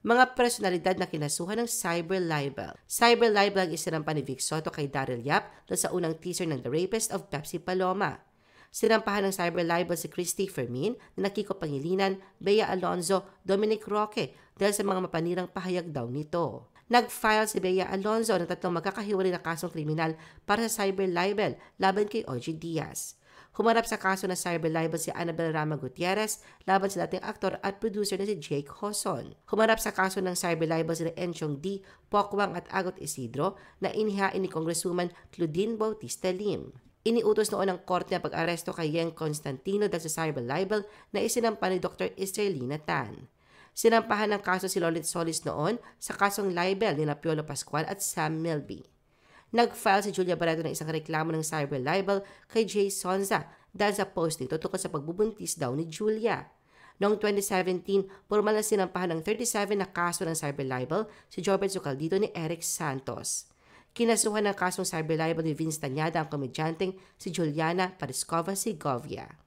Mga personalidad na kinasuhan ng cyber libel. Cyber libel ang isinampa ni Vic Soto kay Daryl Yap dahil sa unang teaser ng The Rapist of Pepsi Paloma. Sinampahan ng cyber libel si Christy Fermin, Nakiko Pangilinan, Bea Alonzo, Dominic Roque dahil sa mga mapanirang pahayag daw nito. Nag-file si Bea Alonzo ng 3 magkakahiwalay na kasong kriminal para sa cyber libel laban kay OG Diaz. Humarap sa kaso ng cyber libel si Annabel Rama Gutierrez laban sa dating aktor at producer na si Jake Hoson. Humarap sa kaso ng cyber libel si Enchong D, Pokwang at Agot Isidro na inihain ni Congresswoman Claudine Bautista Lim. Iniutos noon ng korte ang pag-aresto kay Yeng Constantino dahil sa cyber libel na isinampa ni Dr. Estrelina Tan. Sinampahan ng kaso si Lolit Solis noon sa kasong libel ni Piolo Pascual at Sam Milby. Nag-file si Julia Barreto ng isang reklamo ng cyber libel kay Jay Sonza dahil sa post nito tungkol sa pagbubuntis daw ni Julia. Noong 2017, formal na sinampahan ng 37 na kaso ng cyber libel si Jobert Sucaldito ni Eric Santos. Kinasuhan ng kasong cyber libel ni Vince Tañada ang komedyanteng si Juliana Pariscova Segovia.